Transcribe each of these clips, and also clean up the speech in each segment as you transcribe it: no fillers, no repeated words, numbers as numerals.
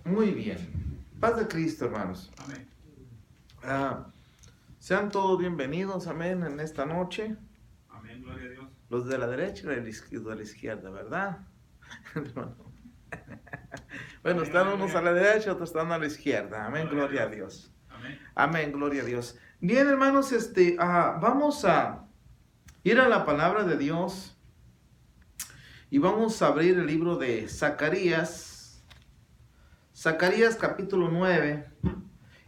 Muy bien. Paz de Cristo, hermanos. Amén. Sean todos bienvenidos, amén, en esta noche. Amén, gloria a Dios. Los de la derecha y los de la izquierda, ¿verdad? Bueno, están unos a la derecha, otros están a la izquierda. Amén, gloria a Dios. Amén. Amén, gloria a Dios. Bien, hermanos, vamos a ir a la palabra de Dios y vamos a abrir el libro de Zacarías. Zacarías capítulo 9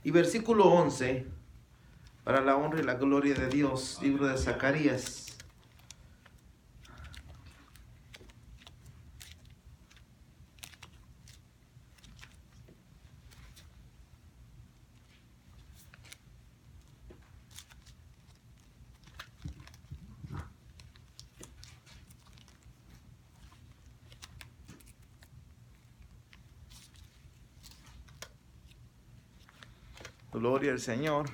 y versículo 11, para la honra y la gloria de Dios. Libro de Zacarías. Gloria al Señor.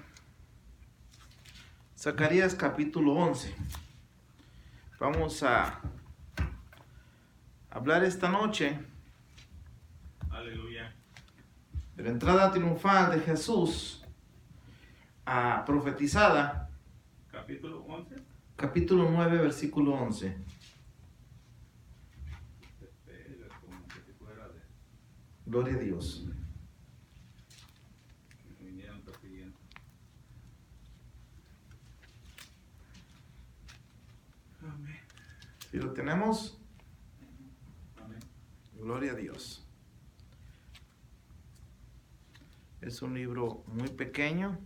Zacarías capítulo 11. Vamos a hablar esta noche Aleluya. de la entrada triunfal de Jesús profetizada. Capítulo 11. Capítulo 9, versículo 11. Como que si fuera de... Gloria a Dios. que me vinieron persiguiendo. Amén. Si lo tenemos, Amén. gloria a Dios. Es un libro muy pequeño.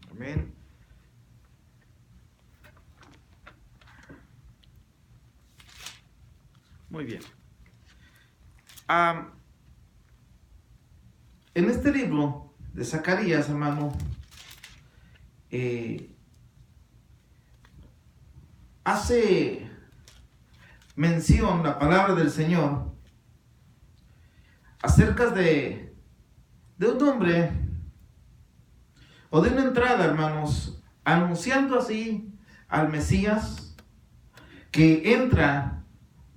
Amén. Muy bien. En este libro de Zacarías, hermano, hace mención la palabra del Señor acerca de un hombre o de una entrada, hermanos, anunciando así al Mesías que entra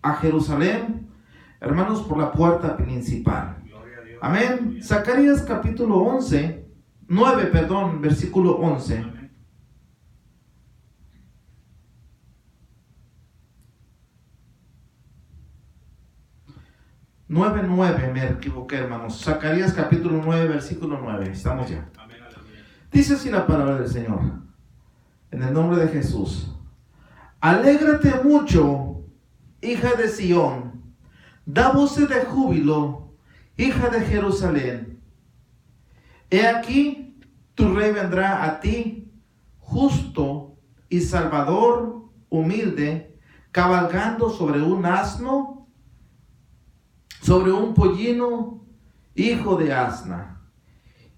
a Jerusalén, hermanos, por la puerta principal. Gloria a Dios. Amén. Aleluya. Zacarías capítulo 9, versículo 11. Amén. Nueve, me equivoqué, hermanos. Zacarías capítulo 9, versículo 9. Estamos ya. Amén, aleluya. Dice así la palabra del Señor. En el nombre de Jesús. Alégrate mucho, hija de Sión. Da voces de júbilo, hija de Jerusalén. He aquí, tu rey vendrá a ti, justo y salvador, humilde, cabalgando sobre un asno, sobre un pollino, hijo de asna.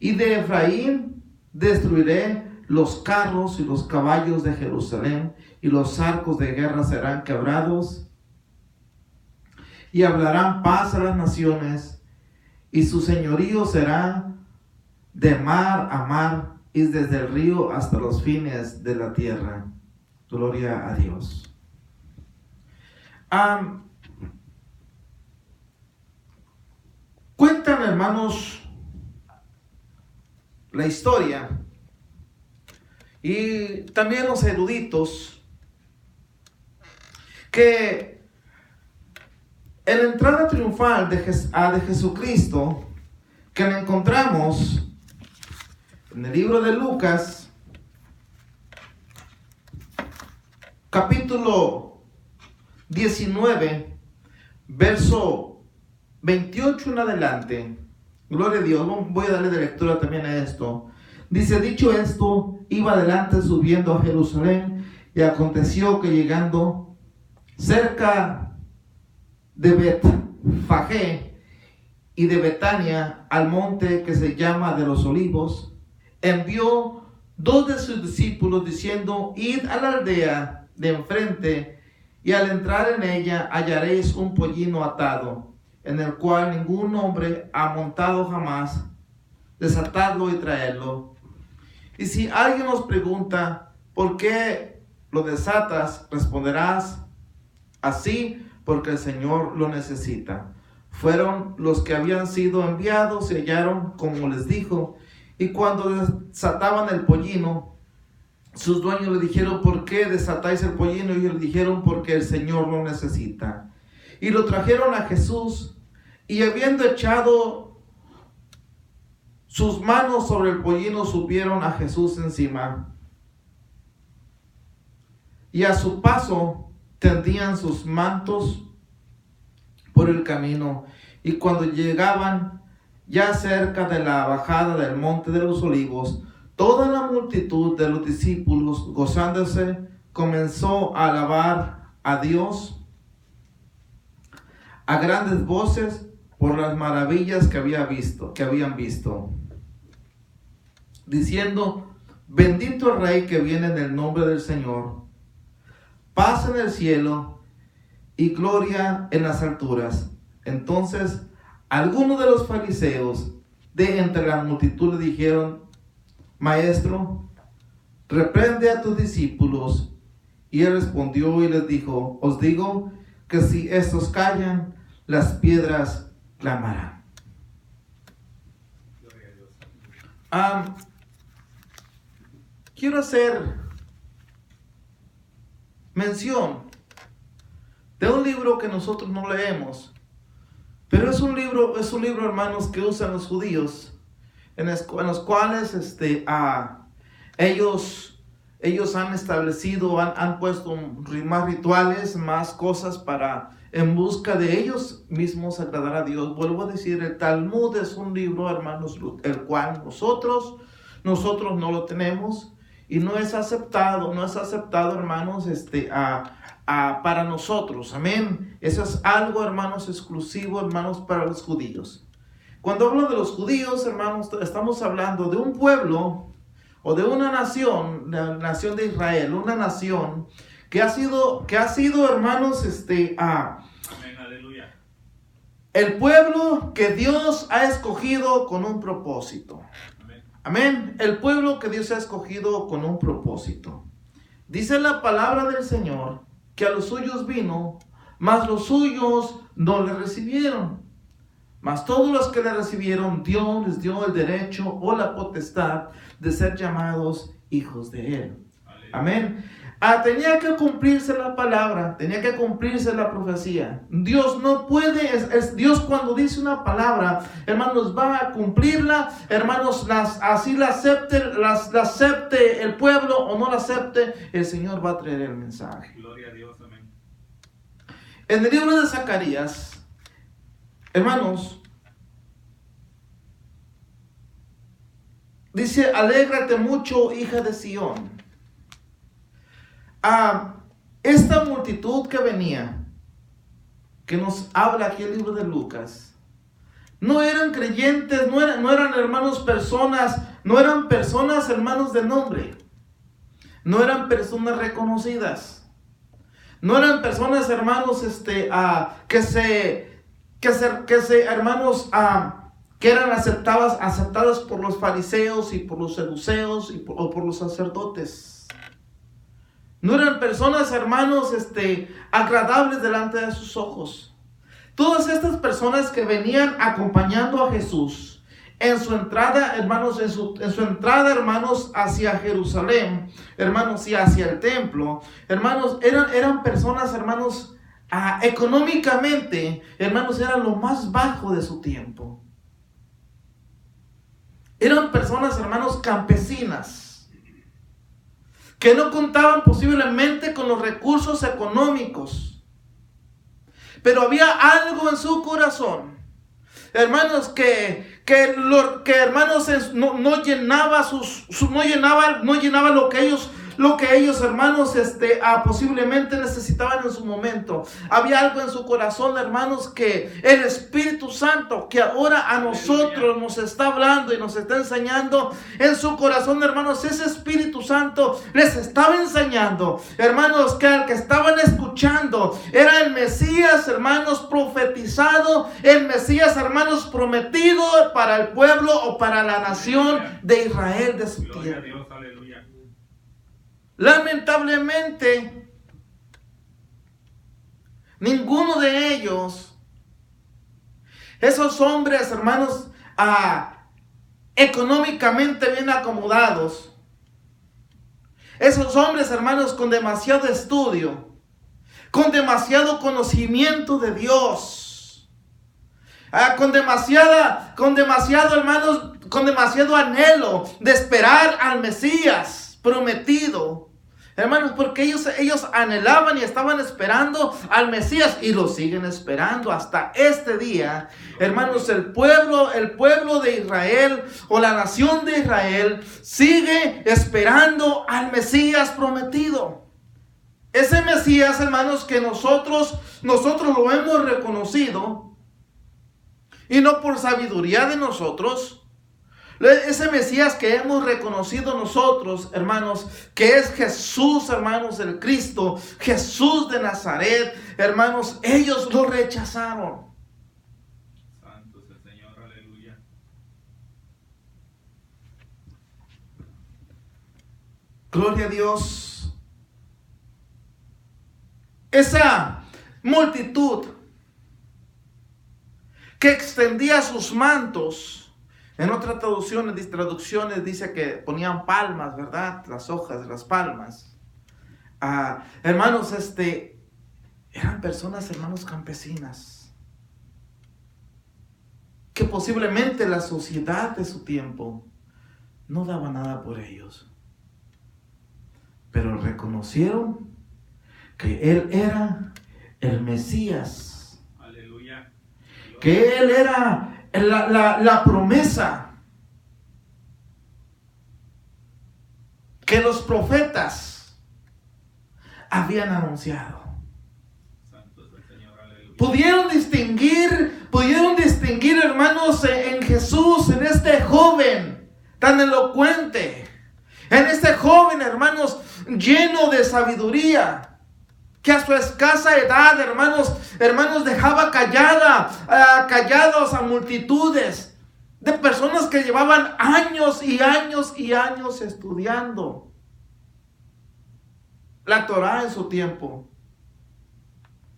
Y de Efraín destruiré los carros y los caballos de Jerusalén, y los arcos de guerra serán quebrados, y hablarán paz a las naciones, y su señorío será de mar a mar, y desde el río hasta los fines de la tierra. Gloria a Dios. Cuentan, hermanos, la historia y también los eruditos que en la entrada triunfal de Jesucristo, que la encontramos en el libro de Lucas, capítulo 19, verso 28 en adelante. Gloria a Dios. Voy a darle de lectura también a esto. Dice: dicho esto, iba adelante subiendo a Jerusalén, y aconteció que llegando cerca de Betfagé y de Betania, al monte que se llama de los Olivos, envió 2 de sus discípulos diciendo: id a la aldea de enfrente, y al entrar en ella hallaréis un pollino atado, en el cual ningún hombre ha montado jamás. Desatadlo y traedlo. Y si alguien os pregunta: ¿por qué lo desatas?, responderás así: porque el Señor lo necesita. fueron los que habían sido enviados y hallaron como les dijo. Y cuando desataban el pollino, sus dueños le dijeron: ¿por qué desatáis el pollino? Y ellos le dijeron: porque el Señor lo necesita. Y lo trajeron a Jesús, y habiendo echado sus manos sobre el pollino, subieron a Jesús encima. Y a su paso tendían sus mantos por el camino. Y cuando llegaban ya cerca de la bajada del monte de los olivos, toda la multitud de los discípulos, gozándose, comenzó a alabar a Dios a grandes voces por las maravillas que habían visto, diciendo: bendito el Rey que viene en el nombre del Señor, paz en el cielo y gloria en las alturas. Entonces algunos de los fariseos de entre la multitud le dijeron: Maestro, reprende a tus discípulos. Y él respondió y les dijo: os digo que si estos callan, las piedras clamarán. Quiero hacer mención de un libro que nosotros no leemos, pero es un libro, hermanos, que usan los judíos, en los cuales ellos han establecido, han puesto más rituales, más cosas en busca de ellos mismos agradar a Dios. Vuelvo a decir, el Talmud es un libro, hermanos, el cual nosotros no lo tenemos y no es aceptado, hermanos, para nosotros. Amén. Eso es algo, hermanos, exclusivo, hermanos, para los judíos. Cuando hablo de los judíos, hermanos, estamos hablando de un pueblo o de una nación, la nación de Israel, una nación que ha sido, hermanos, Amén, aleluya. El pueblo que Dios ha escogido con un propósito. Amén. Amén. El pueblo que Dios ha escogido con un propósito. Dice la palabra del Señor que a los suyos vino, mas los suyos no le recibieron. Mas todos los que le recibieron, Dios les dio el derecho o la potestad de ser llamados hijos de Él. Aleluya. Amén. Tenía que cumplirse la palabra, tenía que cumplirse la profecía. Dios no puede, Dios cuando dice una palabra, hermanos, va a cumplirla. Hermanos, así la acepte el pueblo o no la acepte, el Señor va a traer el mensaje. Gloria a Dios, amén. En el libro de Zacarías, hermanos, dice: alégrate mucho, hija de Sión. Esta multitud que venía, que nos habla aquí el libro de Lucas, no eran creyentes, no eran hermanos personas, no eran personas, hermanos, de nombre, no eran personas reconocidas, no eran personas, hermanos, hermanos, que eran aceptadas por los fariseos y por los saduceos o por los sacerdotes. No eran personas, hermanos, agradables delante de sus ojos. Todas estas personas que venían acompañando a Jesús en su entrada, hermanos, hermanos, hacia Jerusalén, hermanos, y hacia el templo, hermanos, eran personas, hermanos, económicamente, hermanos, eran lo más bajo de su tiempo. Eran personas, hermanos, campesinas, que no contaban posiblemente con los recursos económicos, pero había algo en su corazón, hermanos, que hermanos, no llenaba lo que ellos, hermanos, posiblemente necesitaban en su momento. Había algo en su corazón, hermanos, que el Espíritu Santo, que ahora a nosotros nos está hablando y nos está enseñando, en su corazón, hermanos, ese Espíritu Santo les estaba enseñando, hermanos, que al que estaban escuchando era el Mesías, hermanos, profetizado, el Mesías, hermanos, prometido para el pueblo o para la nación de Israel de su Gloria a tiempo. Dios, aleluya. Lamentablemente, ninguno de ellos Esos hombres, hermanos, económicamente bien acomodados. Esos hombres, hermanos, con demasiado estudio, con demasiado conocimiento de Dios, con demasiado, hermanos, con demasiado anhelo de esperar al Mesías prometido. Hermanos, porque ellos anhelaban y estaban esperando al Mesías y lo siguen esperando hasta este día. Hermanos, el pueblo de Israel o la nación de Israel sigue esperando al Mesías prometido. Ese Mesías, hermanos, que nosotros lo hemos reconocido, y no por sabiduría de nosotros. Ese Mesías que hemos reconocido nosotros, hermanos, que es Jesús, hermanos, el Cristo, Jesús de Nazaret, hermanos, ellos lo rechazaron. Santo es el Señor, aleluya. Gloria a Dios. Esa multitud que extendía sus mantos. En otras traducciones dice que ponían palmas, ¿verdad? Las hojas de las palmas. Hermanos, eran personas, hermanos, campesinas. Que posiblemente la sociedad de su tiempo no daba nada por ellos. Pero reconocieron que Él era el Mesías. Aleluya. Que Él era la promesa que los profetas habían anunciado. Santo es el Señor, aleluya. Pudieron distinguir, hermanos, en Jesús, en este joven tan elocuente, en este joven, hermanos, lleno de sabiduría, que a su escasa edad, hermanos, dejaba callados a multitudes de personas que llevaban años y años y años estudiando la Torá en su tiempo.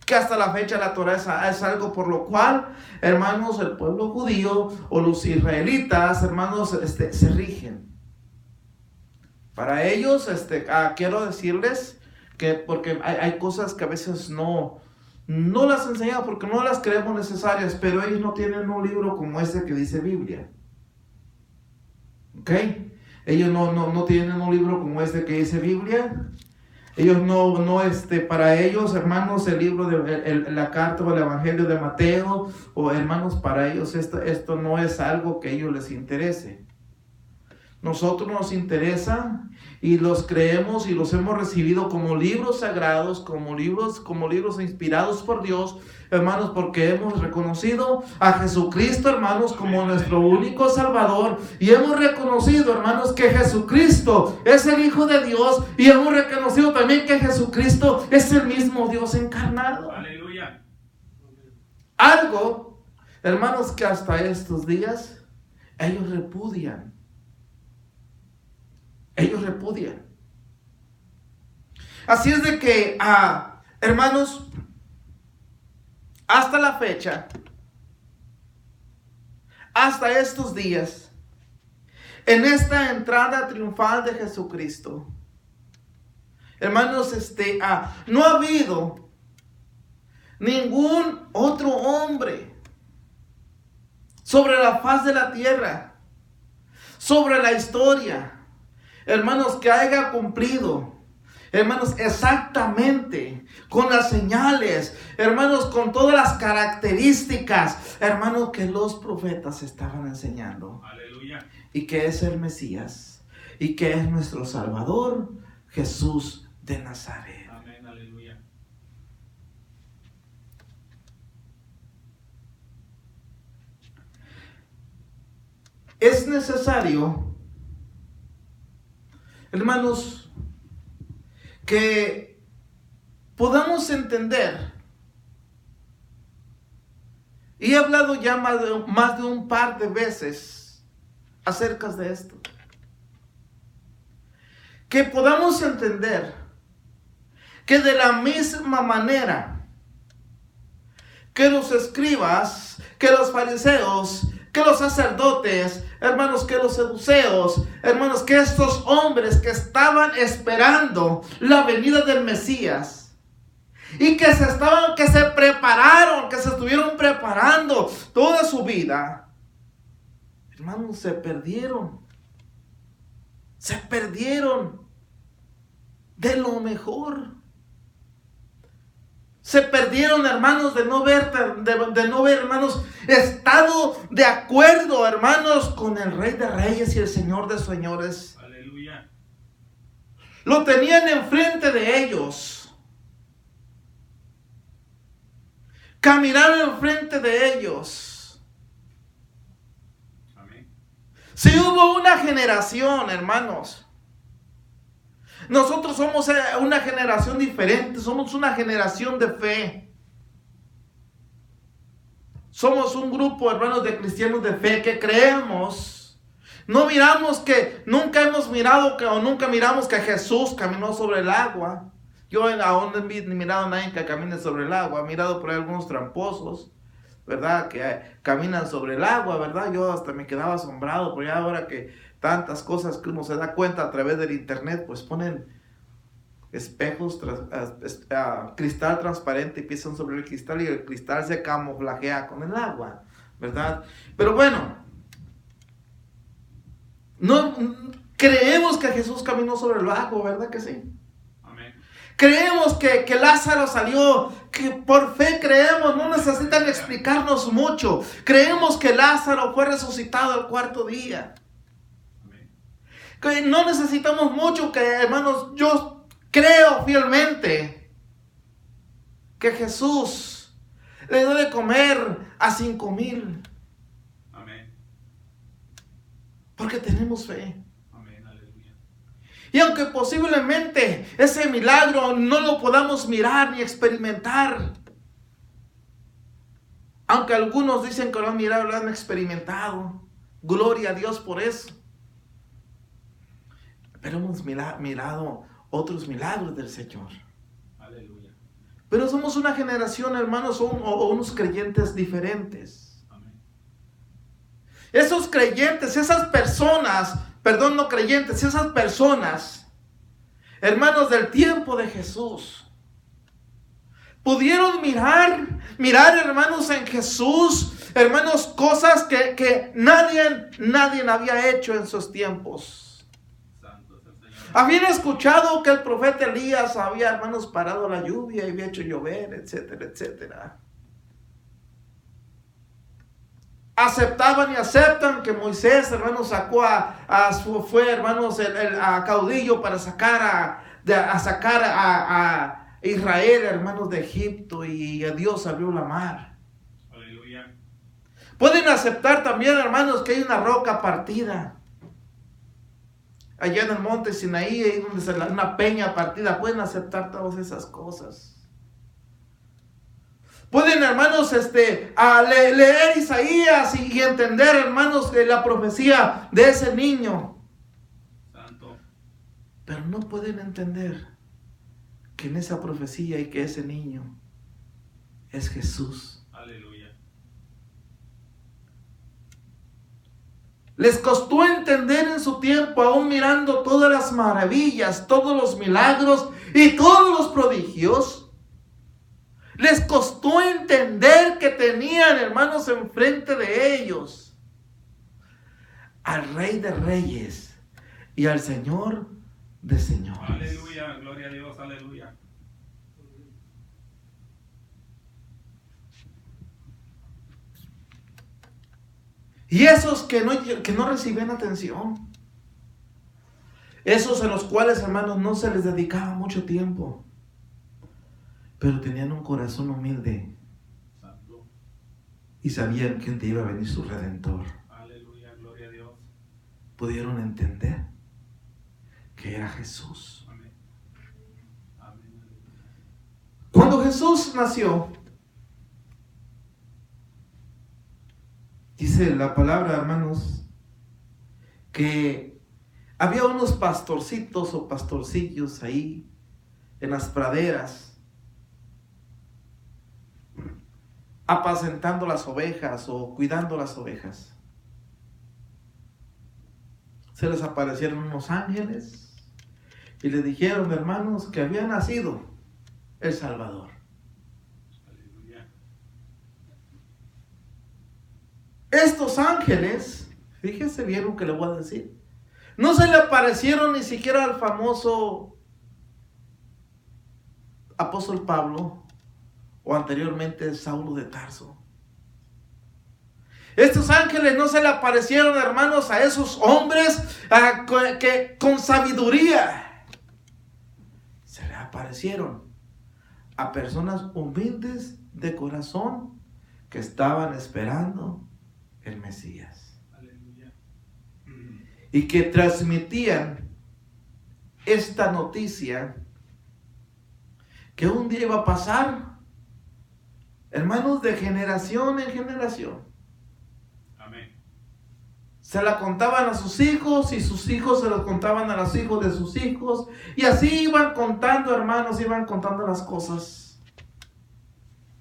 Que hasta la fecha la Torá es algo por lo cual, hermanos, el pueblo judío o los israelitas, hermanos, se rigen. Para ellos, quiero decirles que porque hay cosas que a veces no las enseñamos porque no las creemos necesarias, pero ellos no tienen un libro como este que dice Biblia. ¿Ok? Ellos no tienen un libro como este que dice Biblia. Ellos para ellos, hermanos, el libro de la carta o el evangelio de Mateo, o hermanos, para ellos esto no es algo que a ellos les interese. Nosotros nos interesa y los creemos y los hemos recibido como libros sagrados, como libros inspirados por Dios, hermanos, porque hemos reconocido a Jesucristo, hermanos, como nuestro único Salvador, y hemos reconocido, hermanos, que Jesucristo es el Hijo de Dios, y hemos reconocido también que Jesucristo es el mismo Dios encarnado. Aleluya. Algo, hermanos, que hasta estos días ellos repudian. Ellos repudian. Así es de que, hermanos, hasta la fecha, hasta estos días, en esta entrada triunfal de Jesucristo, hermanos, no ha habido ningún otro hombre sobre la faz de la tierra, sobre la historia, hermanos, que haya cumplido, hermanos, exactamente con las señales, hermanos, con todas las características, hermanos, que los profetas estaban enseñando. Aleluya. Y que es el Mesías, y que es nuestro Salvador, Jesús de Nazaret. Amén, aleluya. Es necesario, hermanos, que podamos entender, y he hablado ya más de un par de veces acerca de esto, que podamos entender que de la misma manera que los escribas, que los fariseos, que los sacerdotes, hermanos, que los saduceos, hermanos, que estos hombres que estaban esperando la venida del Mesías y que se prepararon, que se estuvieron preparando toda su vida, hermanos, se perdieron de lo mejor. Se perdieron, hermanos, de no ver, hermanos, estado de acuerdo, hermanos, con el Rey de Reyes y el Señor de Señores. Aleluya. Lo tenían enfrente de ellos. Caminaron enfrente de ellos. Amén. Si hubo una generación, hermanos, nosotros somos una generación diferente, somos una generación de fe. Somos un grupo, hermanos, de cristianos de fe que creemos. No miramos que, nunca miramos que Jesús caminó sobre el agua. Yo aún no he mirado a nadie que camine sobre el agua. He mirado por ahí algunos tramposos, ¿verdad? Que caminan sobre el agua, ¿verdad? Yo hasta me quedaba asombrado, porque ahora que tantas cosas que uno se da cuenta a través del internet, pues ponen espejos, cristal transparente y piensan sobre el cristal y el cristal se camuflajea con el agua, ¿verdad? Pero bueno, no creemos que Jesús caminó sobre el agua, ¿verdad que sí? Amén. Creemos que Lázaro salió, que por fe creemos, no necesitan explicarnos mucho. Creemos que Lázaro fue resucitado al cuarto día. Que no necesitamos mucho, que hermanos, yo creo fielmente que Jesús le dio de comer a 5,000. Amén. Porque tenemos fe. Amén. Aleluya. Y aunque posiblemente ese milagro no lo podamos mirar ni experimentar, aunque algunos dicen que lo han mirado, lo han experimentado, gloria a Dios por eso. Pero hemos mirado otros milagros del Señor. Aleluya. Pero somos una generación, hermanos, o unos creyentes diferentes. Amén. Esos creyentes, esas personas, perdón, no creyentes, esas personas, hermanos del tiempo de Jesús, pudieron mirar, hermanos, en Jesús, hermanos, cosas que nadie había hecho en sus tiempos. Habían escuchado que el profeta Elías había, hermanos, parado la lluvia y había hecho llover, etcétera, etcétera. Aceptaban y aceptan que Moisés, hermanos, fue, hermanos, a caudillo para sacar a Israel, hermanos, de Egipto, y a Dios abrió la mar. Aleluya. Pueden aceptar también, hermanos, que hay una roca partida. Allá en el monte Sinaí, ahí donde se una peña partida, pueden aceptar todas esas cosas. Pueden, hermanos, leer Isaías y entender, hermanos, la profecía de ese niño. Santo. Pero no pueden entender que en esa profecía y que ese niño es Jesús. Aleluya. Les costó entender en su tiempo, aún mirando todas las maravillas, todos los milagros y todos los prodigios. Les costó entender que tenían, hermanos, enfrente de ellos al Rey de Reyes y al Señor de Señores. Aleluya. Gloria a Dios. Aleluya. Y esos que no reciben atención, esos en los cuales, hermanos, no se les dedicaba mucho tiempo, pero tenían un corazón humilde. Santo. Y sabían que un día iba a venir su Redentor. Aleluya. Gloria a Dios. Pudieron entender que era Jesús. Amén. Amén. Cuando Jesús nació, dice la palabra, hermanos, que había unos pastorcitos o pastorcillos ahí en las praderas. apacentando las ovejas o cuidando las ovejas. Se les aparecieron unos ángeles y les dijeron, hermanos, que había nacido el Salvador. Aleluya. Estos ángeles, fíjense bien lo que le voy a decir, no se le aparecieron ni siquiera al famoso apóstol Pablo o anteriormente Saulo de Tarso. Estos ángeles no se le aparecieron, hermanos, a esos hombres que con sabiduría. Se le aparecieron a personas humildes de corazón que estaban esperando el Mesías. Aleluya. Y que transmitían esta noticia que un día iba a pasar, hermanos, de generación en generación. Amén. Se la contaban a sus hijos y sus hijos se la contaban a los hijos de sus hijos. Y así iban contando, hermanos, iban contando las cosas.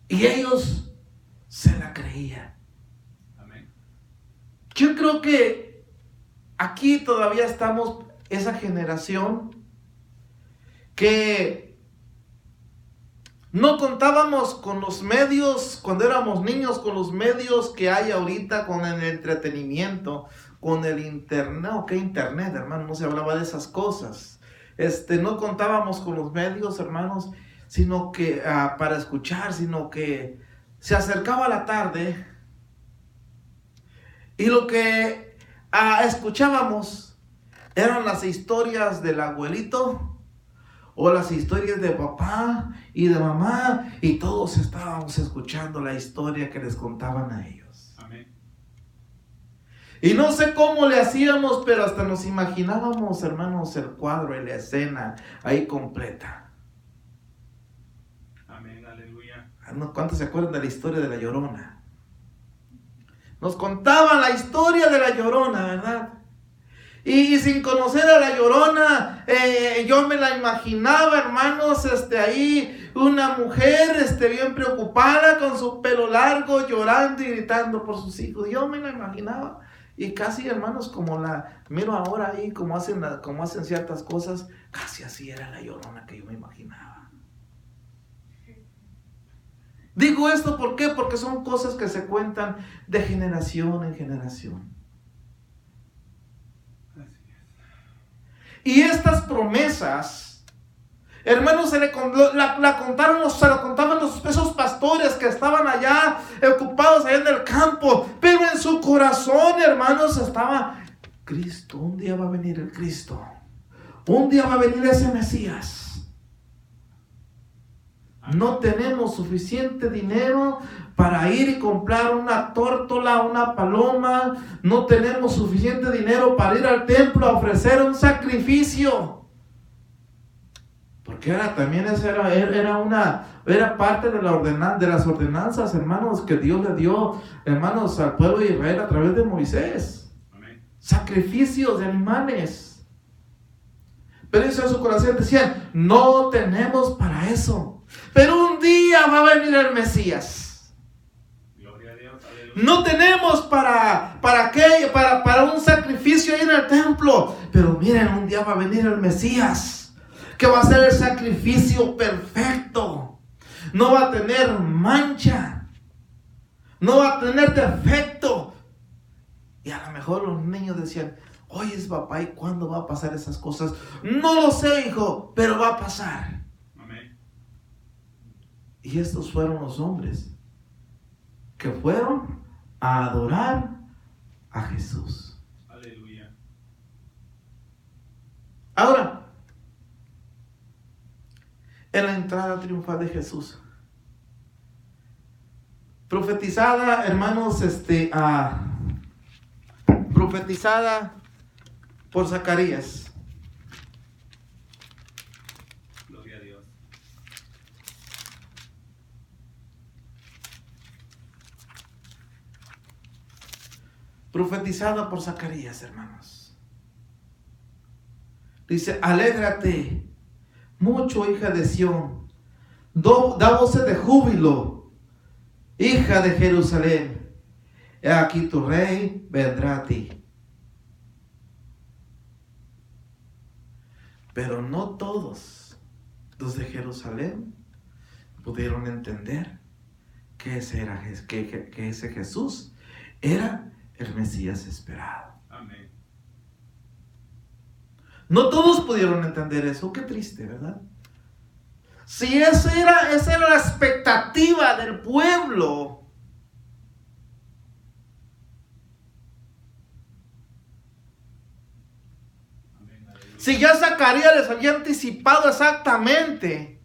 Y ellos se la creían. Amén. Yo creo que aquí todavía estamos, esa generación que no contábamos con los medios, cuando éramos niños, con los medios que hay ahorita, con el entretenimiento, con el internet. ¿Qué internet, hermano? No se hablaba de esas cosas. No contábamos con los medios, hermanos, sino que para escuchar, sino que se acercaba la tarde y lo que escuchábamos eran las historias del abuelito o las historias de papá y de mamá, y todos estábamos escuchando la historia que les contaban a ellos. Amén. Y no sé cómo le hacíamos, pero hasta nos imaginábamos, hermanos, el cuadro y la escena ahí completa. Amén. Aleluya. ¿Cuántos se acuerdan de la historia de la Llorona? Nos contaban la historia de la Llorona, ¿verdad? Y sin conocer a la Llorona, yo me la imaginaba, hermanos, ahí una mujer, bien preocupada con su pelo largo, llorando y gritando por sus hijos. Yo me la imaginaba. Y casi, hermanos, como la miro ahora ahí, como hacen ciertas cosas, casi así era la Llorona que yo me imaginaba. Digo esto, ¿por qué? Porque son cosas que se cuentan de generación en generación. Y estas promesas, hermanos, se lo contaban esos pastores que estaban allá, ocupados allá en el campo. Pero en su corazón, hermanos, estaba Cristo. Un día va a venir el Cristo. Un día va a venir ese Mesías. No tenemos suficiente dinero para ir y comprar una tórtola, una paloma. No tenemos suficiente dinero para ir al templo a ofrecer un sacrificio. Porque era parte de las ordenanzas, hermanos, que Dios le dio, hermanos, al pueblo de Israel a través de Moisés. Amén. Sacrificios de animales. Pero eso en su corazón decían, no tenemos para eso. Pero un día va a venir el Mesías. Gloria a Dios. Aleluya. No tenemos para un sacrificio ahí en el templo. Pero miren, un día va a venir el Mesías, que va a ser el sacrificio perfecto. No va a tener mancha. No va a tener defecto. Y a lo mejor los niños decían, oye, papá, ¿y cuándo va a pasar esas cosas? No lo sé, hijo, pero va a pasar. Y estos fueron los hombres que fueron a adorar a Jesús. Aleluya. Ahora, en la entrada triunfal de Jesús, profetizada, hermanos, profetizada por Zacarías. Profetizada por Zacarías, hermanos. Dice, alégrate mucho, hija de Sión, da voces de júbilo, hija de Jerusalén, he aquí tu rey vendrá a ti. Pero no todos los de Jerusalén pudieron entender que ese Jesús era el Mesías esperado. Amén. No todos pudieron entender eso. Qué triste, ¿verdad? Si esa era la expectativa del pueblo. Amén. Aleluya. Si ya Zacarías les había anticipado exactamente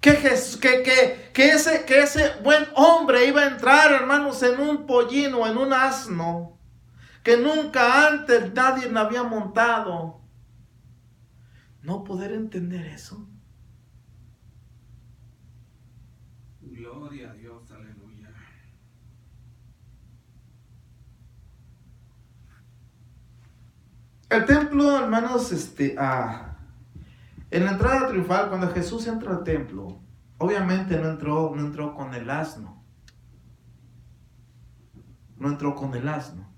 que ese buen hombre iba a entrar, hermanos, en un pollín o en un asno que nunca antes nadie le había montado. No poder entender eso. Gloria a Dios, aleluya. El templo, hermanos, en la entrada triunfal, cuando Jesús entra al templo, obviamente no entró con el asno. No entró con el asno.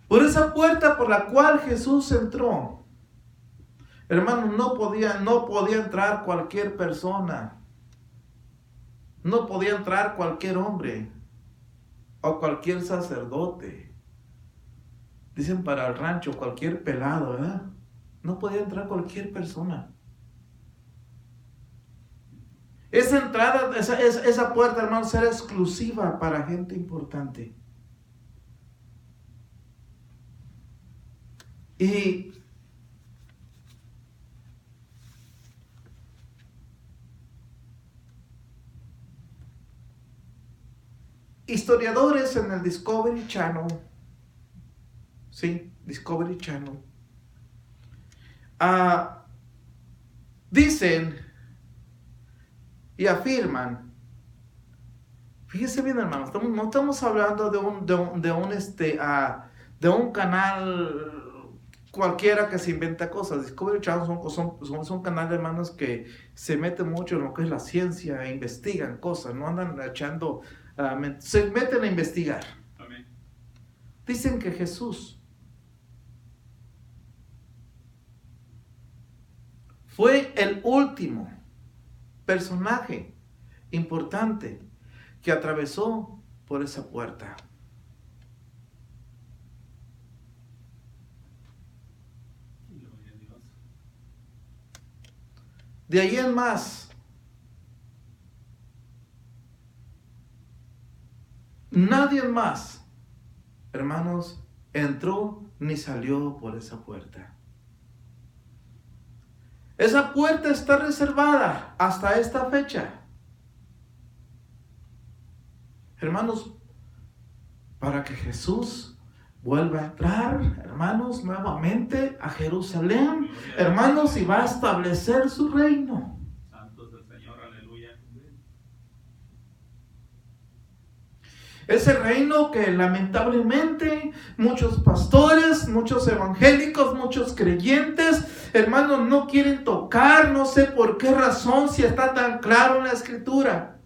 Por esa puerta por la cual Jesús entró, hermanos, no podía entrar cualquier persona. No podía entrar cualquier hombre o cualquier sacerdote. Dicen para el rancho, cualquier pelado, ¿verdad? No podía entrar cualquier persona. Esa entrada, esa puerta, hermanos, era exclusiva para gente importante. Y historiadores en el Discovery Channel, sí, Discovery Channel, dicen y afirman, fíjense bien, hermanos, no estamos hablando de un canal cualquiera que se inventa cosas. Discovery Channel son canales, hermanos, que se meten mucho en lo que es la ciencia e investigan cosas, no andan echando, se meten a investigar. Amén. Dicen que Jesús fue el último personaje importante que atravesó por esa puerta. Gloria a Dios. De ahí en más, nadie más, hermanos, entró ni salió por esa puerta. Esa puerta está reservada hasta esta fecha, hermanos, para que Jesús vuelva a entrar, hermanos, nuevamente a Jerusalén, hermanos, y va a establecer su reino. Santos del Señor, aleluya. Ese reino que lamentablemente muchos pastores, muchos evangélicos, muchos creyentes, hermanos, no quieren tocar, no sé por qué razón, si está tan claro en la Escritura.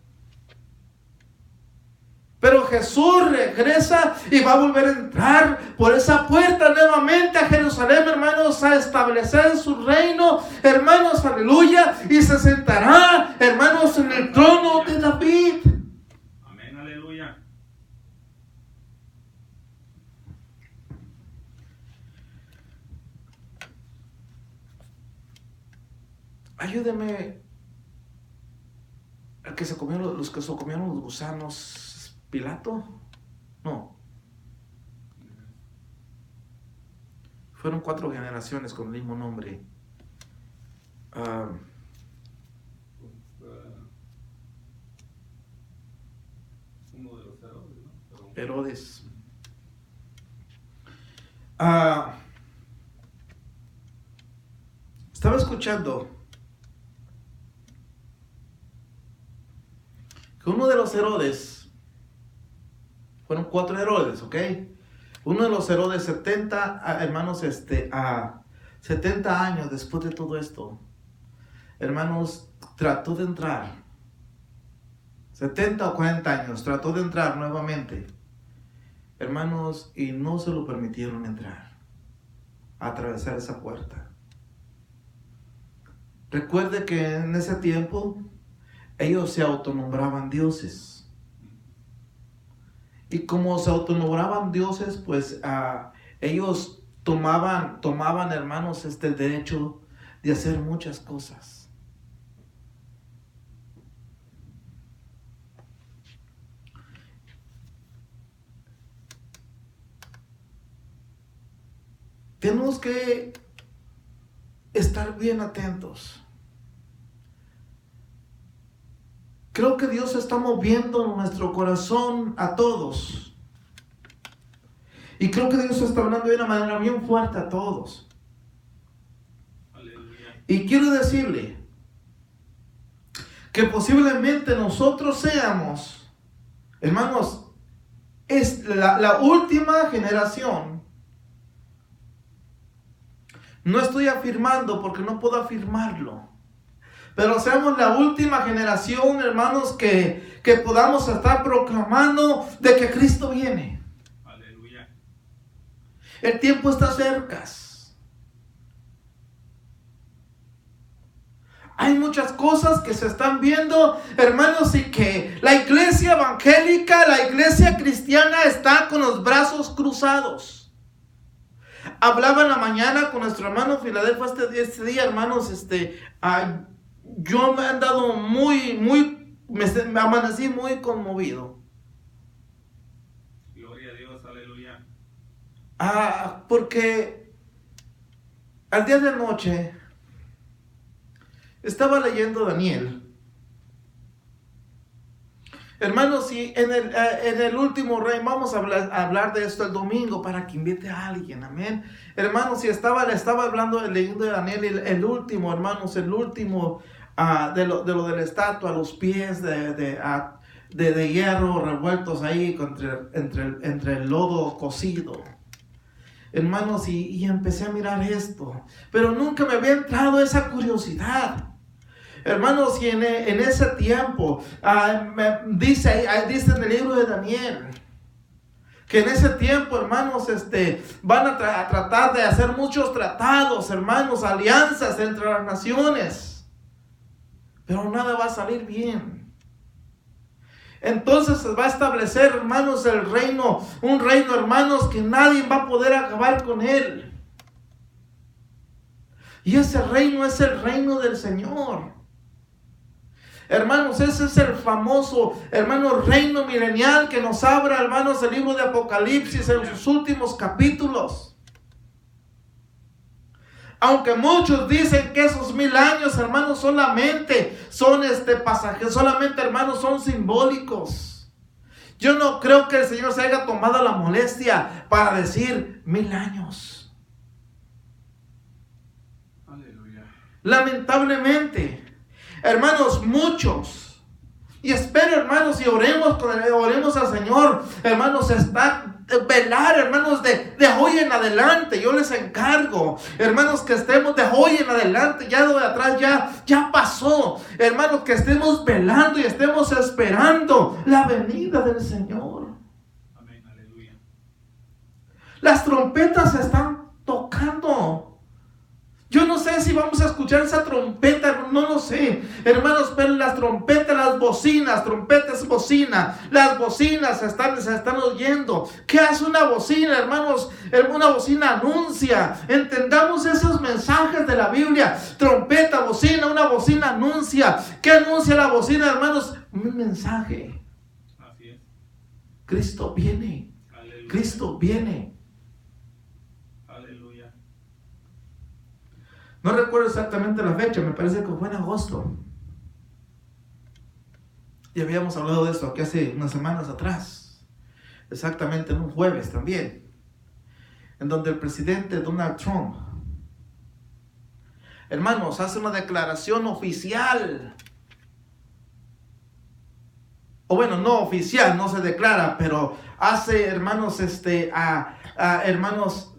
Pero Jesús regresa y va a volver a entrar por esa puerta nuevamente a Jerusalén, hermanos, a establecer su reino, hermanos, aleluya, y se sentará, hermanos, en el trono de David. Amén, aleluya. Ayúdeme, el que se comieron, los que se comieron los gusanos, Pilato, no. Fueron 4 generaciones con el mismo nombre. Uno de los Herodes, ¿no? Herodes. Estaba escuchando que uno de los Herodes, fueron 4 Herodes, ¿ok? Uno de los Herodes, 70, hermanos, 70 años después de todo esto, hermanos, trató de entrar 70 o 40 años, trató de entrar nuevamente, hermanos, y no se lo permitieron entrar, atravesar esa puerta. Recuerde que en ese tiempo ellos se autonombraban dioses. Y como se autonombraban dioses, pues ellos tomaban, hermanos, el derecho de hacer muchas cosas. Tenemos que estar bien atentos. Creo que Dios está moviendo nuestro corazón a todos. Y creo que Dios está hablando de una manera bien fuerte a todos. Aleluya. Y quiero decirle que posiblemente nosotros seamos, hermanos, es la última generación. No estoy afirmando porque no puedo afirmarlo. Pero seamos la última generación, hermanos, que podamos estar proclamando de que Cristo viene. Aleluya. El tiempo está cerca. Hay muchas cosas que se están viendo, hermanos, y que la iglesia evangélica, la iglesia cristiana está con los brazos cruzados. Hablaba en la mañana con nuestro hermano Filadelfo este día, hermanos, yo me he andado me amanecí muy conmovido. Gloria a Dios, aleluya. Porque al día de noche estaba leyendo Daniel. Hermanos, y en el último rey, vamos a hablar de esto el domingo para que invite a alguien, amén. Hermanos, le estaba hablando, leyendo de Daniel, el último, hermanos, el último de lo de la estatua, los pies de hierro revueltos ahí entre el lodo cocido. Hermanos, y empecé a mirar esto, pero nunca me había entrado esa curiosidad. Hermanos, y en ese tiempo, dice en el libro de Daniel, que en ese tiempo, hermanos, van a tratar de hacer muchos tratados, hermanos, alianzas entre las naciones, pero nada va a salir bien. Entonces se va a establecer, hermanos, un reino, hermanos, que nadie va a poder acabar con él. Y ese reino es el reino del Señor. Hermanos, ese es el famoso, hermanos, reino milenial que nos abre, hermanos, el libro de Apocalipsis en sus últimos capítulos. Aunque muchos dicen que esos 1000 años, hermanos, solamente son pasajeros, solamente, hermanos, son simbólicos. Yo no creo que el Señor se haya tomado la molestia para decir 1000 años. Aleluya. Lamentablemente, hermanos, muchos, y espero, hermanos, y oremos al Señor, hermanos, velar, hermanos, de hoy en adelante. Yo les encargo, hermanos, que estemos de hoy en adelante, ya lo de atrás ya pasó, hermanos, que estemos velando y estemos esperando la venida del Señor. Amén, aleluya. Las trompetas se están tocando. Yo no sé si vamos a escuchar esa trompeta, no lo sé, hermanos, pero las trompetas, las bocinas se están oyendo. ¿Qué hace una bocina, hermanos? Una bocina anuncia. Entendamos esos mensajes de la Biblia. Trompeta, bocina, una bocina anuncia. ¿Qué anuncia la bocina, hermanos? Un mensaje. Así es. Cristo viene. Aleluya. Cristo viene. Aleluya. No recuerdo exactamente la fecha, me parece que fue en agosto. Y habíamos hablado de esto aquí hace unas semanas atrás. Exactamente en un jueves también. En donde el presidente Donald Trump, hermanos, hace una declaración oficial. O bueno, no oficial, no se declara, pero hace, hermanos, hermanos,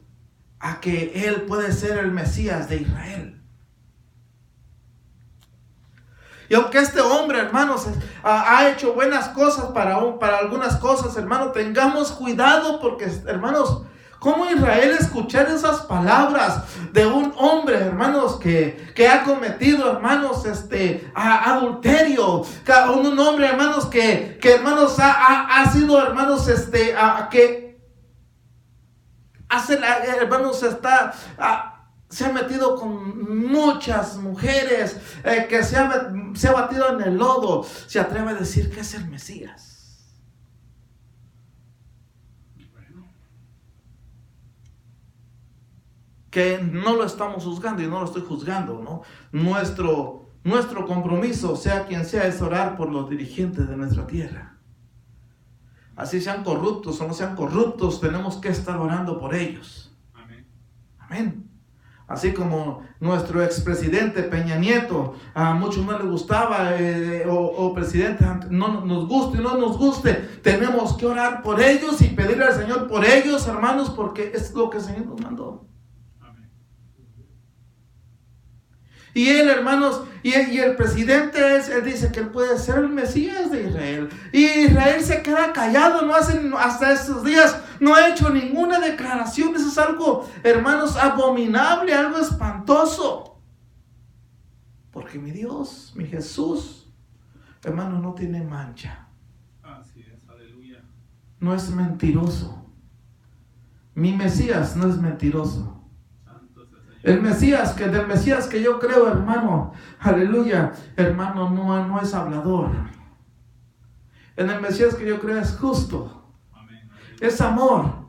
a que él puede ser el Mesías de Israel. Y aunque este hombre, hermanos, ha hecho buenas cosas para algunas cosas, hermanos, tengamos cuidado porque, hermanos, ¿cómo Israel escuchar esas palabras de un hombre, hermanos, que ha cometido, hermanos, adulterio? Un hombre, hermanos, que hermanos, ha sido, hermanos, que hace, hermanos, se ha metido con muchas mujeres, que se ha batido en el lodo. Se atreve a decir que es el Mesías. Que no lo estamos juzgando y no lo estoy juzgando, ¿no? Nuestro compromiso, sea quien sea, es orar por los dirigentes de nuestra tierra. Así sean corruptos o no sean corruptos, tenemos que estar orando por ellos. Amén. Amén. Así como nuestro expresidente Peña Nieto, a muchos no les gustaba, o presidente, no nos guste o no nos guste, tenemos que orar por ellos y pedirle al Señor por ellos, hermanos, porque es lo que el Señor nos mandó. Y él, hermanos, y el presidente él dice que él puede ser el Mesías de Israel. Y Israel se queda callado, hasta estos días no ha hecho ninguna declaración. Eso es algo, hermanos, abominable, algo espantoso. Porque mi Dios, mi Jesús, hermano, no tiene mancha. Así es, aleluya. No es mentiroso. Mi Mesías no es mentiroso. Del Mesías que yo creo, hermano, aleluya, hermano, no es hablador. En el Mesías que yo creo es justo, es amor,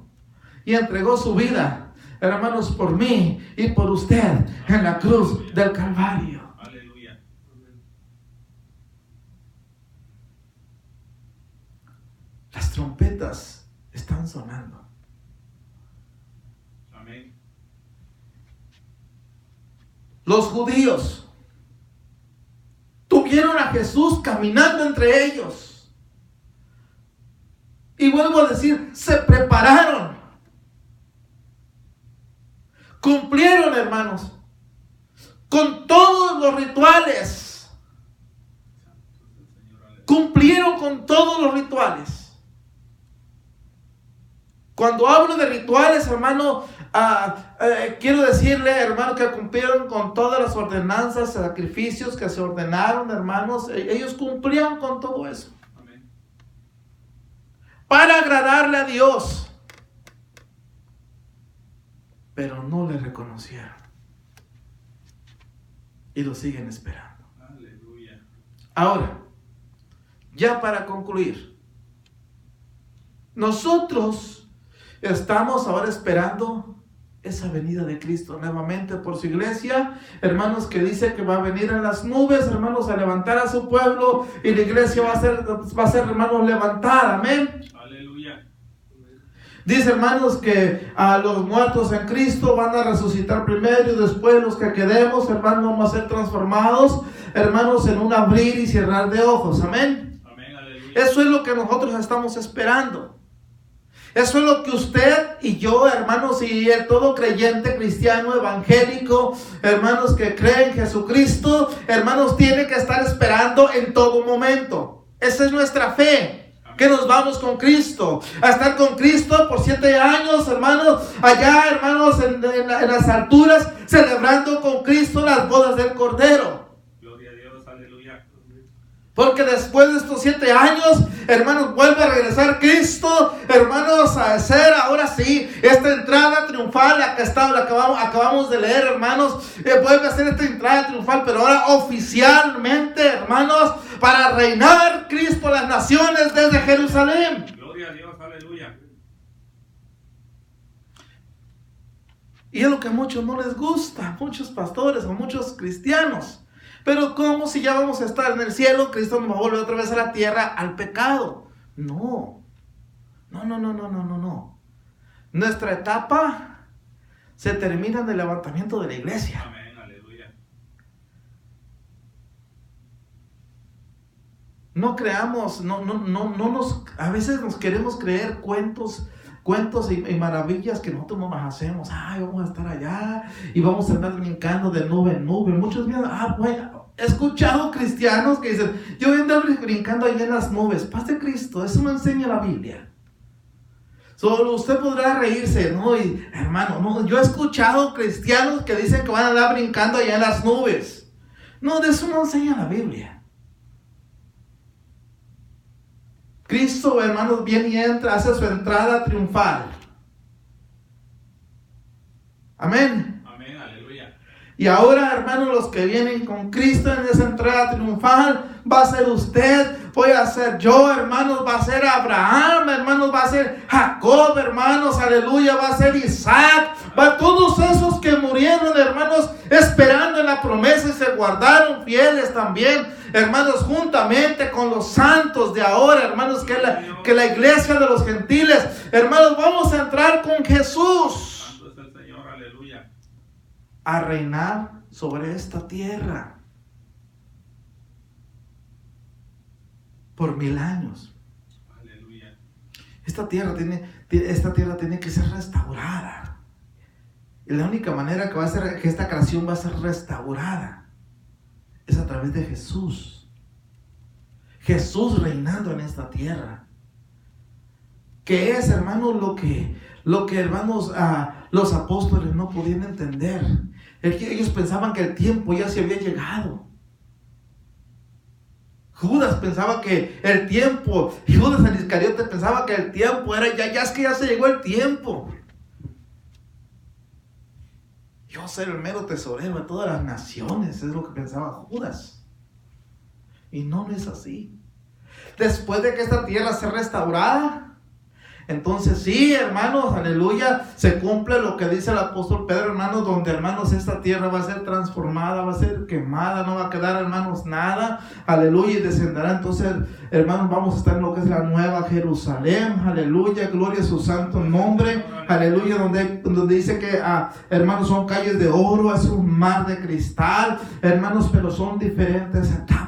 y entregó su vida, hermanos, por mí y por usted en la cruz del Calvario. Aleluya. Las trompetas están sonando. Amén. Los judíos tuvieron a Jesús caminando entre ellos. Y vuelvo a decir, se prepararon. Cumplieron, hermanos, con todos los rituales. Cumplieron con todos los rituales. Cuando hablo de rituales, hermano, quiero decirle, hermano, que cumplieron con todas las ordenanzas, sacrificios que se ordenaron, hermanos. Ellos cumplían con todo eso. Amén. Para agradarle a Dios. Pero no le reconocieron. Y lo siguen esperando. Aleluya. Ahora, ya para concluir, nosotros estamos ahora esperando esa venida de Cristo nuevamente por su iglesia, hermanos, que dice que va a venir en las nubes, hermanos, a levantar a su pueblo, y la iglesia va a ser, hermanos, levantada, amén. Aleluya. Dice, hermanos, que a los muertos en Cristo van a resucitar primero y después los que quedemos, hermanos, vamos a ser transformados, hermanos, en un abrir y cerrar de ojos, amén. Amén, aleluya. Eso es lo que nosotros estamos esperando. Eso es lo que usted y yo, hermanos, y el todo creyente cristiano evangélico, hermanos, que cree en Jesucristo, hermanos, tiene que estar esperando en todo momento. Esa es nuestra fe, que nos vamos con Cristo, a estar con Cristo por 7 años, hermanos, allá, hermanos, en las alturas, celebrando con Cristo las bodas del Cordero. Gloria a Dios, aleluya. Porque después de estos 7 años, hermanos, vuelve a regresar Cristo, hermanos, a hacer ahora sí esta entrada triunfal, la que acabamos de leer, hermanos, vuelve a hacer esta entrada triunfal, pero ahora oficialmente, hermanos, para reinar Cristo a las naciones desde Jerusalén. Gloria a Dios, aleluya. Y es lo que a muchos no les gusta, muchos pastores o muchos cristianos. Pero ¿cómo si ya vamos a estar en el cielo? Cristo nos va a volver otra vez a la tierra al pecado. No. Nuestra etapa se termina en el levantamiento de la iglesia. Amén, aleluya. No creamos, a veces nos queremos creer cuentos y maravillas que nosotros no nos hacemos. Ay, vamos a estar allá y vamos a andar brincando de nube en nube. Muchos días, bueno, He escuchado cristianos que dicen, yo voy a andar brincando allá en las nubes. Paz de Cristo, eso no enseña la Biblia. Solo usted podrá reírse, ¿no? Y, hermano, no, yo he escuchado cristianos que dicen que van a andar brincando allá en las nubes. No, de eso no enseña la Biblia. Cristo, hermanos, viene y entra, hace su entrada triunfal. Amén. Amén, aleluya. Y ahora, hermanos, los que vienen con Cristo en esa entrada triunfal, va a ser usted, voy a ser yo, hermanos, va a ser Abraham, hermanos, va a ser Jacob, hermanos, aleluya, va a ser Isaac, va a todos esos que murieron, hermanos, esperando en la promesa y se guardaron fieles también, hermanos, juntamente con los santos de ahora, hermanos, que la iglesia de los gentiles, hermanos, vamos a entrar con Jesús Santo es el Señor, aleluya. a reinar sobre esta tierra por 1000 años. Aleluya. Esta tierra tiene que ser restaurada. Y la única manera que esta creación va a ser restaurada es a través de Jesús. Jesús reinando en esta tierra. Que es, hermanos, lo que hermanos, los apóstoles no podían entender. Ellos pensaban que el tiempo ya se había llegado. Judas pensaba que el tiempo, Judas el Iscariote pensaba que el tiempo era ya se llegó el tiempo. Yo ser el mero tesorero de todas las naciones, es lo que pensaba Judas. Y no es así. Después de que esta tierra sea restaurada, entonces sí, hermanos, aleluya, se cumple lo que dice el apóstol Pedro, hermanos, donde, hermanos, esta tierra va a ser transformada, va a ser quemada, no va a quedar, hermanos, nada, aleluya, y descenderá. Entonces, hermanos, vamos a estar en lo que es la nueva Jerusalén, aleluya, gloria a su santo nombre, aleluya, donde dice que, hermanos, son calles de oro, es un mar de cristal, hermanos, pero son diferentes etapas.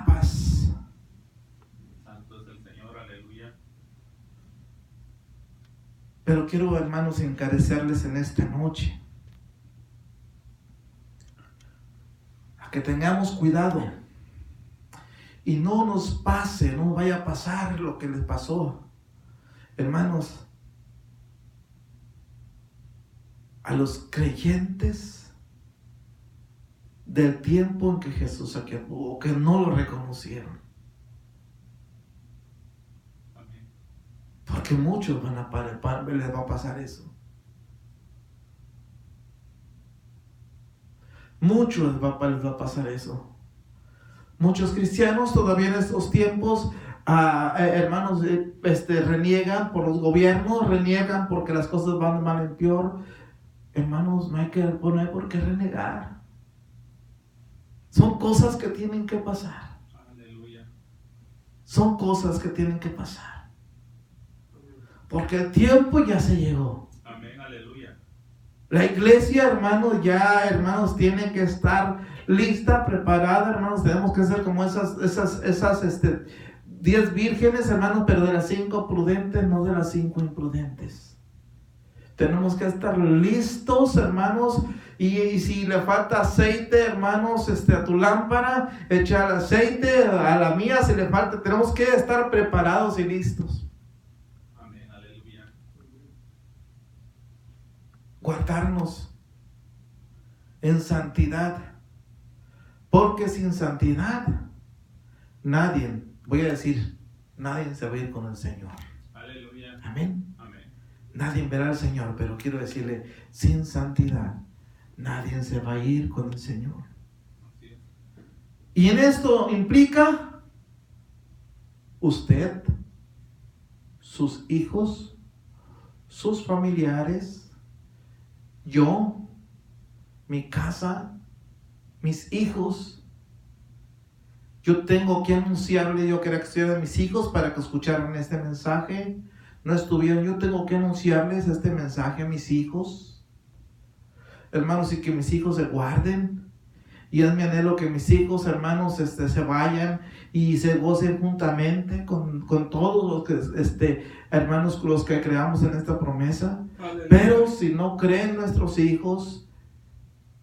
Pero quiero, hermanos, encarecerles en esta noche a que tengamos cuidado y no nos pase, no vaya a pasar lo que les pasó, hermanos, a los creyentes del tiempo en que Jesús aquí anduvo, que no lo reconocieron. Porque muchos les va a pasar eso. Muchos les va a pasar eso. Muchos cristianos todavía en estos tiempos, hermanos, reniegan por los gobiernos, reniegan porque las cosas van mal en peor. Hermanos, no hay por qué renegar. Son cosas que tienen que pasar. Aleluya. Son cosas que tienen que pasar. Porque el tiempo ya se llegó. Amén, aleluya. La iglesia, hermanos, hermanos, tiene que estar lista, preparada, hermanos. Tenemos que ser como esas 10 vírgenes, hermanos, pero de las 5 prudentes, no de las 5 imprudentes. Tenemos que estar listos, hermanos. Y si le falta aceite, hermanos, a tu lámpara, echar aceite, a la mía, si le falta, tenemos que estar preparados y listos. Guardarnos en santidad, porque sin santidad nadie se va a ir con el Señor. Aleluya. Amén. Amén. Nadie verá al Señor, pero quiero decirle, sin santidad nadie se va a ir con el Señor. Y en esto implica usted, sus hijos, sus familiares, yo, mi casa, mis hijos. Yo tengo que anunciarle, yo quería que estuvieran mis hijos para que escucharan este mensaje. No estuvieron, yo tengo que anunciarles este mensaje a mis hijos. Hermanos, y que mis hijos se guarden. Y es mi anhelo que mis hijos, hermanos, se vayan y se gocen juntamente con todos los que, hermanos, los que creamos en esta promesa. Aleluya. Pero si no creen nuestros hijos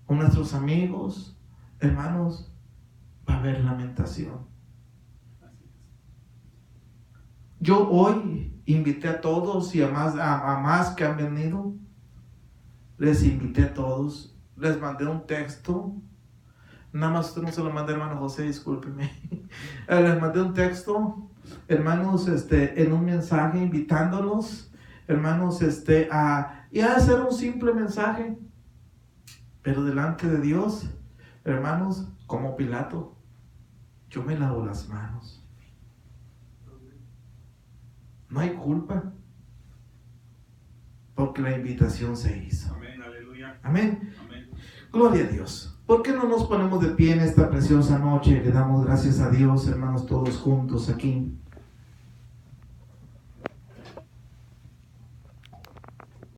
o nuestros amigos, hermanos, va a haber lamentación. Así es. Yo hoy invité a todos y a más que han venido. Les invité a todos. Les mandé un texto. Nada más usted no se lo mandé, hermano José, discúlpeme. Les mandé un texto, hermanos, en un mensaje invitándolos, hermanos, y a hacer un simple mensaje. Pero delante de Dios, hermanos, como Pilato, yo me lavo las manos. No hay culpa, porque la invitación se hizo. Amén, aleluya. Amén. Amén. Gloria a Dios. ¿Por qué no nos ponemos de pie en esta preciosa noche y le damos gracias a Dios, hermanos, todos juntos aquí?